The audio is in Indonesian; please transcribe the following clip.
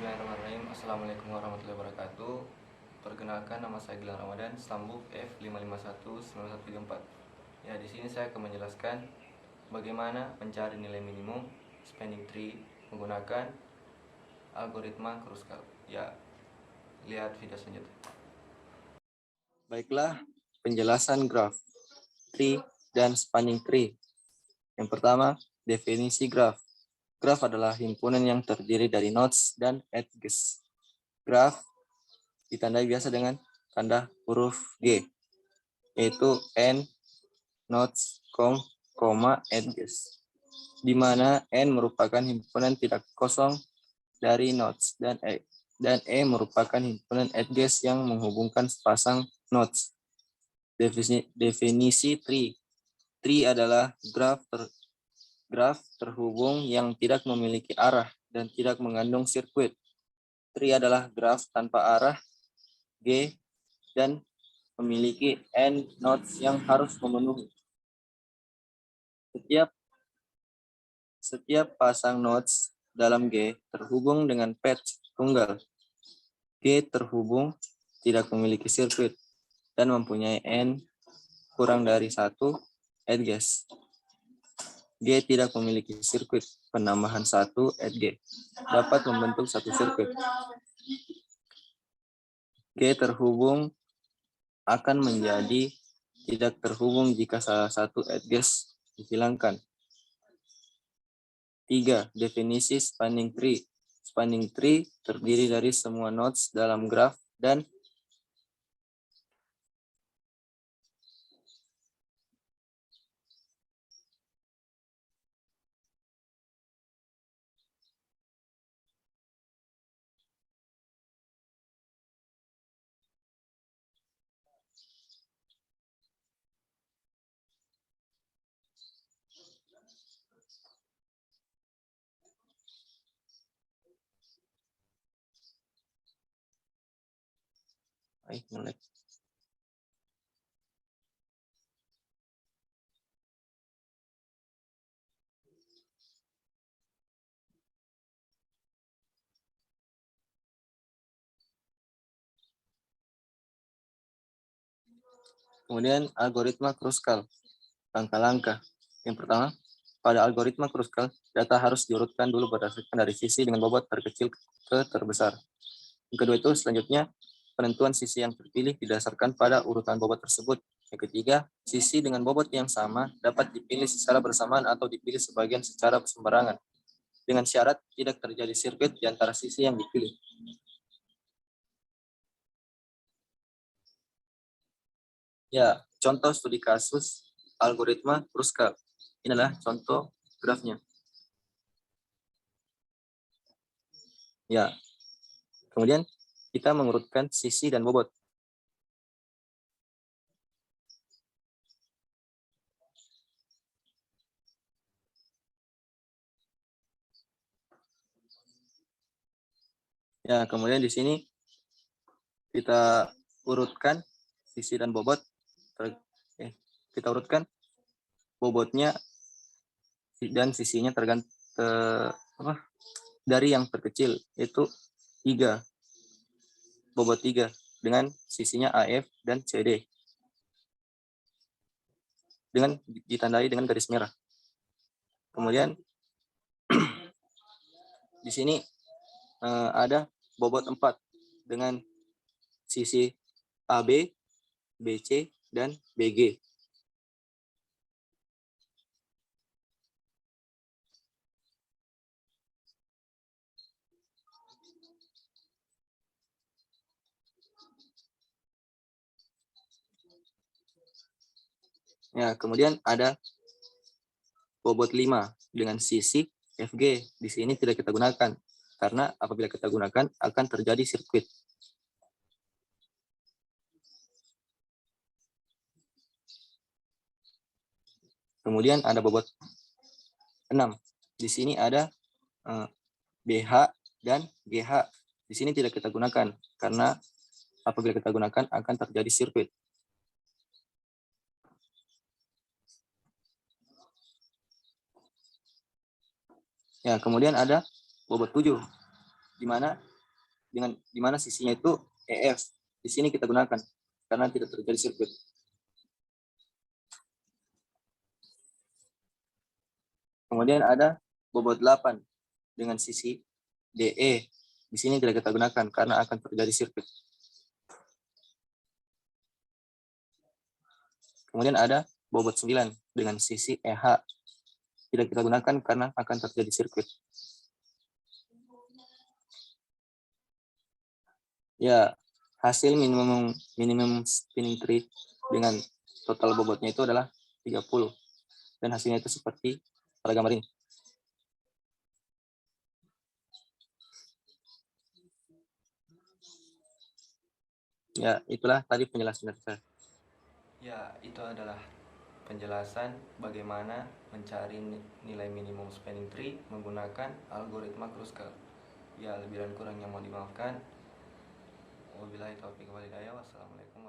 Bismillahirrahmanirrahim. Assalamualaikum warahmatullahi wabarakatuh. Perkenalkan, nama saya Gilang Ramadan, Stambuk F5519134. Ya, di sini saya akan menjelaskan bagaimana mencari nilai minimum spanning tree menggunakan algoritma Kruskal. Ya, lihat video selanjutnya. Baiklah, penjelasan graf, tree, dan spanning tree. Yang pertama, definisi graf. Graf adalah himpunan yang terdiri dari nodes dan edges. Graf ditandai biasa dengan tanda huruf G, yaitu N, nodes, edges, di mana N merupakan himpunan tidak kosong dari nodes dan E merupakan himpunan edges yang menghubungkan sepasang nodes. Definisi tree. Tree adalah graf terhubung yang tidak memiliki arah dan tidak mengandung sirkuit. Tree adalah graf tanpa arah G dan memiliki N nodes yang harus memenuhi. Setiap pasang nodes dalam G terhubung dengan patch tunggal. G terhubung tidak memiliki sirkuit dan mempunyai N kurang dari 1 edges. G tidak memiliki sirkuit. Penambahan 1 edge dapat membentuk satu sirkuit. G terhubung akan menjadi tidak terhubung jika salah satu edges dihilangkan. 3. Definisi spanning tree. Spanning tree terdiri dari semua nodes dalam graf dan kemudian algoritma Kruskal. Langkah-langkah. Yang pertama, pada algoritma Kruskal, data harus diurutkan dulu berdasarkan dari sisi dengan bobot terkecil ke terbesar. Yang kedua itu selanjutnya penentuan sisi yang terpilih didasarkan pada urutan bobot tersebut. Yang ketiga, sisi dengan bobot yang sama dapat dipilih secara bersamaan atau dipilih sebagian secara sembarangan, dengan syarat tidak terjadi sirkuit di antara sisi yang dipilih. Ya, contoh studi kasus algoritma Kruskal. Ini adalah contoh grafnya. Ya, kemudian kita mengurutkan sisi dan bobot. Ya, kemudian di sini kita urutkan sisi dan bobot. Kita urutkan bobotnya dan sisinya dari yang terkecil, yaitu 3. Bobot 3 dengan sisinya AF dan CD. Dengan ditandai dengan garis merah. Kemudian di sini ada bobot 4 dengan sisi AB, BC, dan BG. Ya, kemudian ada bobot 5 dengan sisi FG. Di sini tidak kita gunakan karena apabila kita gunakan akan terjadi sirkuit. Kemudian ada bobot 6. Di sini ada BH dan GH. Di sini tidak kita gunakan karena apabila kita gunakan akan terjadi sirkuit. Ya, kemudian ada bobot 7, di mana di mana sisinya itu EF. Di sini kita gunakan karena tidak terjadi sirkuit. Kemudian ada bobot 8 dengan sisi DE. Di sini tidak kita gunakan karena akan terjadi sirkuit. Kemudian ada bobot 9 dengan sisi EH. Tidak kita gunakan karena akan terjadi sirkuit. Ya, hasil minimum spinning tree dengan total bobotnya itu adalah 30. Dan hasilnya itu seperti pada gambar ini. Ya, itulah tadi penjelasan dari saya. Ya, itu adalah penjelasan bagaimana mencari nilai minimum spanning tree menggunakan algoritma Kruskal. Ya, lebih dan kurangnya mohon dimaafkan. Wabillahi taufiq wal hidayah. Wassalamualaikum